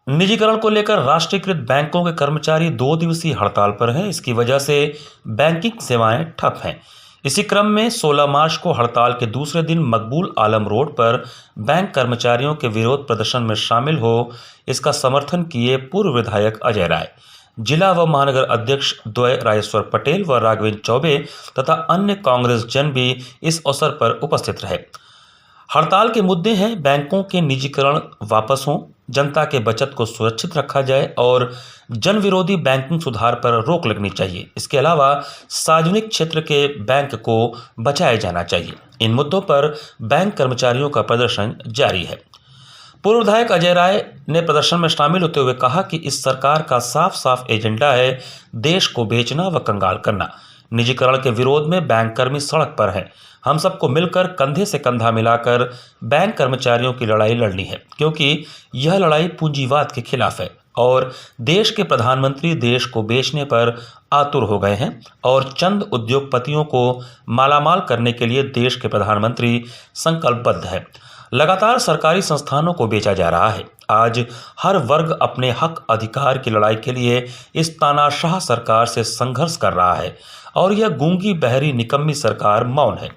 निजीकरण को लेकर राष्ट्रीयकृत बैंकों के कर्मचारी 2 दिवसीय हड़ताल पर हैं। इसकी वजह से बैंकिंग सेवाएं ठप हैं। इसी क्रम में 16 मार्च को हड़ताल के दूसरे दिन मकबूल आलम रोड पर बैंक कर्मचारियों के विरोध प्रदर्शन में शामिल हो इसका समर्थन किए पूर्व विधायक अजय राय, जिला व महानगर अध्यक्ष द्वय राजेश्वर पटेल व राघवेंद्र चौबे तथा अन्य कांग्रेस जन भी इस अवसर पर उपस्थित रहे। हड़ताल के मुद्दे हैं बैंकों के निजीकरण वापस हों, जनता के बचत को सुरक्षित रखा जाए और जन विरोधी बैंकिंग सुधार पर रोक लगनी चाहिए। इसके अलावा सार्वजनिक क्षेत्र के बैंक को बचाया जाना चाहिए। इन मुद्दों पर बैंक कर्मचारियों का प्रदर्शन जारी है। पूर्व विधायक अजय राय ने प्रदर्शन में शामिल होते हुए कहा कि इस सरकार का साफ साफ एजेंडा है देश को बेचना व कंगाल करना। निजीकरण के विरोध में बैंक कर्मी सड़क पर हैं। हम सबको मिलकर कंधे से कंधा मिलाकर बैंक कर्मचारियों की लड़ाई लड़नी है, क्योंकि यह लड़ाई पूंजीवाद के खिलाफ है और देश के प्रधानमंत्री देश को बेचने पर आतुर हो गए हैं और चंद उद्योगपतियों को मालामाल करने के लिए देश के प्रधानमंत्री संकल्पबद्ध है। लगातार सरकारी संस्थानों को बेचा जा रहा है। आज हर वर्ग अपने हक अधिकार की लड़ाई के लिए इस तानाशाह सरकार से संघर्ष कर रहा है और यह गूंगी बहरी निकम्मी सरकार मौन है।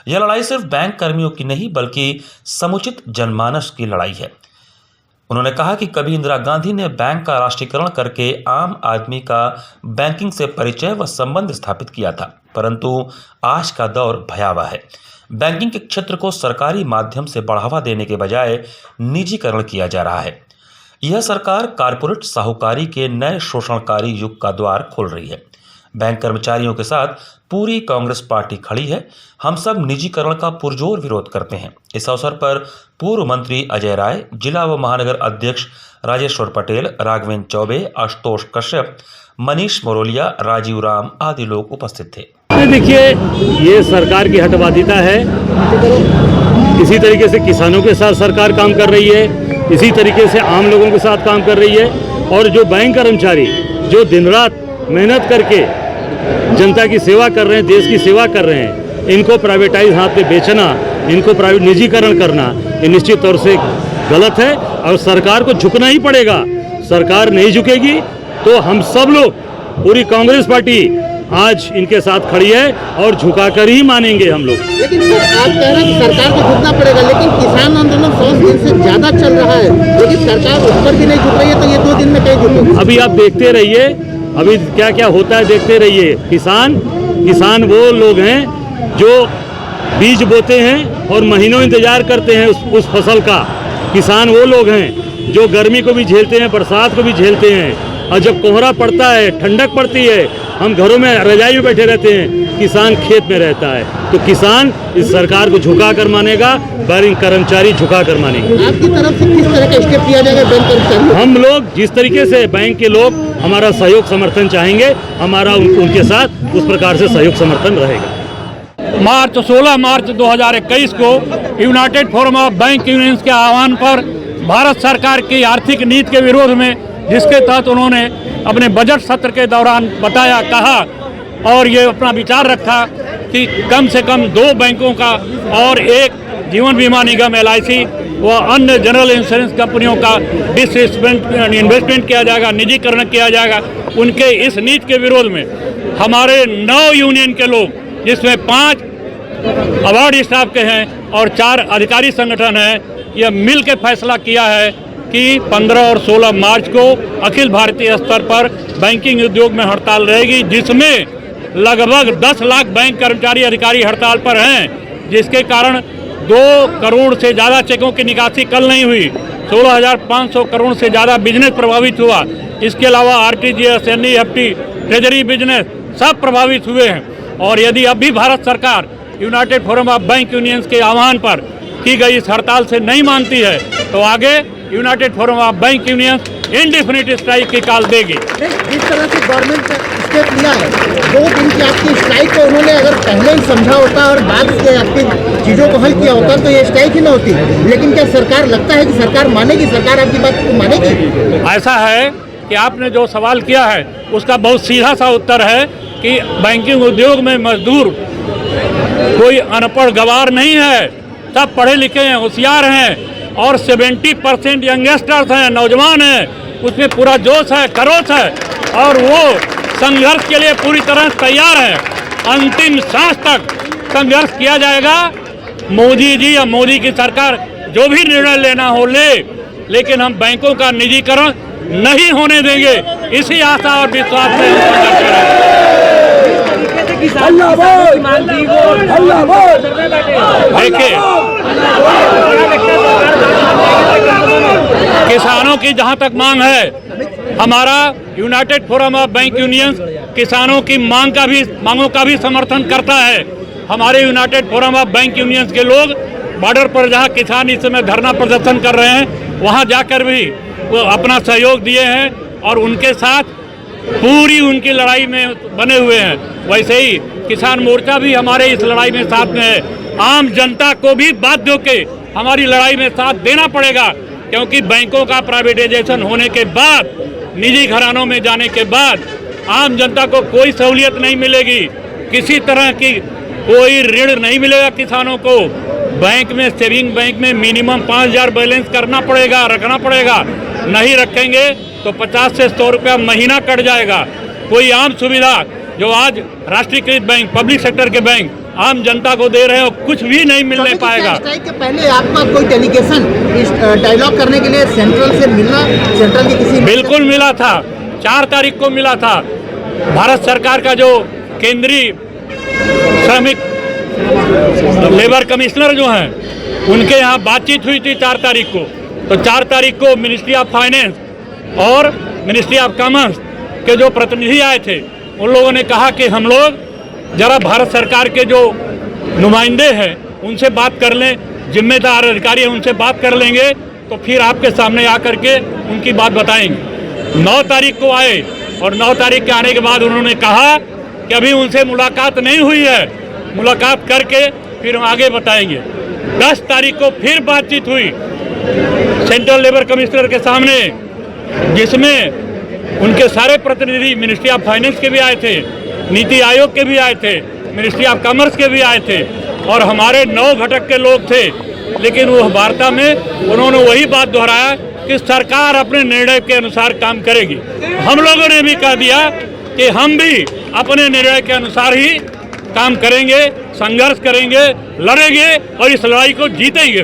यह लड़ाई सिर्फ बैंक कर्मियों की नहीं बल्कि समुचित जनमानस की लड़ाई है। उन्होंने कहा कि कभी इंदिरा गांधी ने बैंक का राष्ट्रीयकरण करके आम आदमी का बैंकिंग से परिचय व संबंध स्थापित किया था, परंतु आज का दौर भयावह है। बैंकिंग के क्षेत्र को सरकारी माध्यम से बढ़ावा देने के बजाय निजीकरण किया जा रहा है। यह सरकार कारपोरेट साहूकारी के नए शोषणकारी युग का द्वार खोल रही है। बैंक कर्मचारियों के साथ पूरी कांग्रेस पार्टी खड़ी है। हम सब निजीकरण का पुरजोर विरोध करते हैं। इस अवसर पर पूर्व मंत्री अजय राय, जिला व महानगर अध्यक्ष राजेश्वर पटेल, राघवेंद्र चौबे, आशुतोष कश्यप, मनीष मोरोलिया, राजीव राम आदि लोग उपस्थित थे। देखिए, ये सरकार की हटवादिता है। इसी तरीके से किसानों के साथ सरकार काम कर रही है, इसी तरीके से आम लोगों के साथ काम कर रही है और जो बैंक कर्मचारी जो दिन रात मेहनत करके जनता की सेवा कर रहे हैं, देश की सेवा कर रहे हैं, इनको प्राइवेटाइज हाथ में बेचना, इनको प्राइवेट निजीकरण करना, ये निश्चित तौर से गलत है और सरकार को झुकना ही पड़ेगा। सरकार नहीं झुकेगी तो हम सब लोग, पूरी कांग्रेस पार्टी आज इनके साथ खड़ी है और झुकाकर ही मानेंगे हम लोग। लेकिन आप कह रहे हैं कि सरकार को झुकना पड़ेगा, लेकिन किसान आंदोलन 100 दिन से ज्यादा चल रहा है, लेकिन सरकार उस पर भी नहीं झुक रही है, तो ये 2 दिन में कहीं झुकेगी? अभी आप देखते रहिए, अभी क्या क्या होता है देखते रहिए। किसान वो लोग हैं जो बीज बोते हैं और महीनों इंतजार करते हैं उस फसल का। किसान वो लोग हैं जो गर्मी को भी झेलते हैं, बरसात को भी झेलते हैं और जब कोहरा पड़ता है, ठंडक पड़ती है, हम घरों में रजाई में बैठे रहते हैं, किसान खेत में रहता है। तो किसान इस सरकार को झुका कर मानेगा, बैंक कर्मचारी झुका कर मानेंगे। आपकी तरफ से किस तरह का स्टेप लिया जाएगा बैंक कर्मचारी? हम लोग जिस तरीके से बैंक के लोग हमारा सहयोग समर्थन चाहेंगे, हमारा उनके साथ उस प्रकार से सहयोग समर्थन रहेगा। 16 मार्च 2021 को United forum of bank unions के आह्वान पर भारत सरकार की आर्थिक नीति के विरोध में, जिसके तहत उन्होंने अपने बजट सत्र के दौरान कहा और ये अपना विचार रखा कि कम से कम 2 बैंकों का और एक जीवन बीमा निगम LIC व अन्य जनरल इंश्योरेंस कंपनियों का इन्वेस्टमेंट किया जाएगा, निजीकरण किया जाएगा। उनके इस नीति के विरोध में हमारे 9 यूनियन के लोग, जिसमें 5 अवार्ड स्टाफ के हैं और 4 अधिकारी संगठन हैं, यह मिल के फैसला किया है कि 15 और 16 मार्च को अखिल भारतीय स्तर पर बैंकिंग उद्योग में हड़ताल रहेगी, जिसमें लगभग 10 लाख बैंक कर्मचारी अधिकारी हड़ताल पर हैं, जिसके कारण 2 करोड़ से ज़्यादा चेकों की निकासी कल नहीं हुई। 16,500 करोड़ से ज़्यादा बिजनेस प्रभावित हुआ। इसके अलावा RTGS, NEFT, ट्रेजरी बिजनेस सब प्रभावित हुए हैं। और यदि अब भी भारत सरकार United forum of bank unions के आह्वान पर की गई इस हड़ताल से नहीं मानती है तो आगे United forum of bank unions indefinite strike की कॉल देगी। जिस तरह से गवर्नमेंट ने स्टेप लिया है, 2 दिन की आपकी स्ट्राइक को उन्होंने अगर पहले ही समझा होता और बाद से आपकी चीज़ों को हल किया होता तो ये स्ट्राइक ही न होती। लेकिन क्या सरकार, लगता है कि सरकार मानेगी, सरकार आपकी बात को मानेगी? ऐसा है कि आपने जो सवाल किया है उसका बहुत सीधा सा उत्तर है कि बैंकिंग उद्योग में मजदूर कोई अनपढ़ गवार नहीं है, सब पढ़े लिखे हैं, होशियार हैं और 70% यंगस्टर्स हैं, नौजवान हैं, उसमें पूरा जोश है, खरोश है और वो संघर्ष के लिए पूरी तरह तैयार है। अंतिम सांस तक संघर्ष किया जाएगा। मोदी जी या मोदी की सरकार जो भी निर्णय लेना हो ले, लेकिन हम बैंकों का निजीकरण नहीं होने देंगे। इसी आशा और विश्वास से हम संघर्ष करेंगे। देखिए, किसानों की जहां तक मांग है, हमारा United forum of bank unions किसानों की मांगों का भी समर्थन करता है। हमारे United forum of bank unions के लोग बॉर्डर पर जहां किसान इस समय धरना प्रदर्शन कर रहे हैं, वहां जाकर भी वो अपना सहयोग दिए हैं और उनके साथ पूरी उनकी लड़ाई में बने हुए हैं। वैसे ही किसान मोर्चा भी हमारे इस लड़ाई में साथ में है। आम जनता को भी बाध्य होकर हमारी लड़ाई में साथ देना पड़ेगा, क्योंकि बैंकों का प्राइवेटाइजेशन होने के बाद, निजी घरानों में जाने के बाद आम जनता को कोई सहूलियत नहीं मिलेगी। किसी तरह की कोई ऋण नहीं मिलेगा किसानों को। बैंक में, सेविंग बैंक में मिनिमम 5,000 बैलेंस करना पड़ेगा, रखना पड़ेगा। नहीं रखेंगे तो 50 से 100 रुपया महीना कट जाएगा। कोई आम सुविधा जो आज राष्ट्रीयकृत बैंक, पब्लिक सेक्टर के बैंक आम जनता को दे रहे हो, कुछ भी नहीं मिलने पाएगा। स्ट्राइक के पहले आपका कोई डेलीगेशन इस डायलॉग करने के लिए सेंट्रल से मिलना, सेंट्रल की किसी बिल्कुल मिला था, 4 तारीख को मिला था। भारत सरकार का जो केंद्रीय श्रमिक लेबर कमिश्नर जो हैं, उनके यहाँ बातचीत हुई थी 4 तारीख को। तो 4 तारीख को मिनिस्ट्री ऑफ फाइनेंस और मिनिस्ट्री ऑफ कॉमर्स के जो प्रतिनिधि आए थे, उन लोगों ने कहा कि हम लोग जरा भारत सरकार के जो नुमाइंदे हैं उनसे बात कर लें, जिम्मेदार अधिकारी हैं उनसे बात कर लेंगे, तो फिर आपके सामने आकर के उनकी बात बताएंगे। 9 तारीख को आए और 9 तारीख के आने के बाद उन्होंने कहा कि अभी उनसे मुलाकात नहीं हुई है, मुलाकात करके फिर हम आगे बताएंगे। 10 तारीख को फिर बातचीत हुई सेंट्रल लेबर कमिश्नर के सामने, जिसमें उनके सारे प्रतिनिधि मिनिस्ट्री ऑफ फाइनेंस के भी आए थे, नीति आयोग के भी आए थे, मिनिस्ट्री ऑफ कॉमर्स के भी आए थे और हमारे 9 घटक के लोग थे। लेकिन वो वार्ता में उन्होंने वही बात दोहराया कि सरकार अपने निर्णय के अनुसार काम करेगी। हम लोगों ने भी कह दिया कि हम भी अपने निर्णय के अनुसार ही काम करेंगे, संघर्ष करेंगे, लड़ेंगे और इस लड़ाई को जीतेंगे।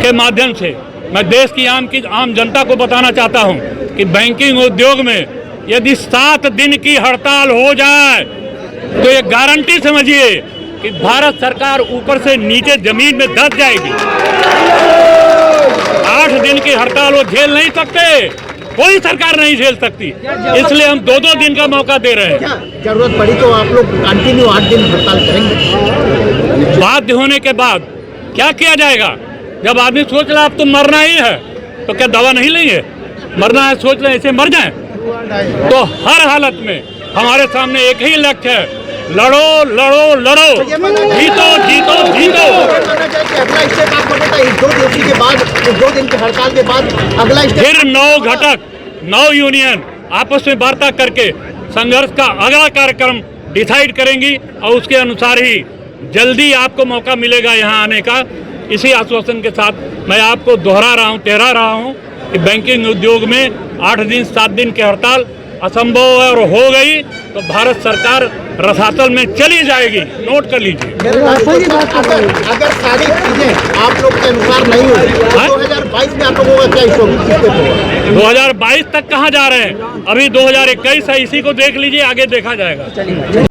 के माध्यम से मैं देश की आम जनता को बताना चाहता हूं कि बैंकिंग उद्योग में यदि 7 दिन की हड़ताल हो जाए तो ये गारंटी समझिए कि भारत सरकार ऊपर से नीचे जमीन में दब जाएगी। 8 दिन की हड़ताल वो झेल नहीं सकते, कोई सरकार नहीं झेल सकती, इसलिए हम 2-2 दिन का मौका दे रहे हैं। जरूरत पड़ी तो आप लोग कंटिन्यू 8 दिन हड़ताल करेंगे? बाध्य होने के बाद क्या किया जाएगा? जब आदमी सोच रहा अब तो मरना ही है, तो क्या दवा नहीं लेंगे? मरना है, सोच रहे ऐसे मर जाएं? तो हर हालत में हमारे सामने एक ही लक्ष्य है, लड़ो लड़ो लड़ो, जीतो जीतो जीतो। अगला स्टेप आपको पता है, 2 दिवस के बाद, 2 दिन की हड़ताल के बाद अगला स्टेप फिर 9 घटक, 9 यूनियन आपस में वार्ता करके संघर्ष का अगला कार्यक्रम डिसाइड करेंगी और उसके अनुसार ही जल्दी आपको मौका मिलेगा यहाँ आने का। इसी आश्वासन के साथ मैं आपको दोहरा रहा हूँ कि बैंकिंग उद्योग में 8 दिन 7 दिन की हड़ताल असंभव है और हो गई तो भारत सरकार रसातल में चली जाएगी, नोट कर लीजिए। अगर सारी चीजें आप लोग के अनुसार नहीं हुई तो 2022 में आप लोगों का क्या स्टेप होगा? 2022 तक कहाँ जा रहे हैं? अभी 2021 है, इसी को देख लीजिए, आगे देखा जाएगा।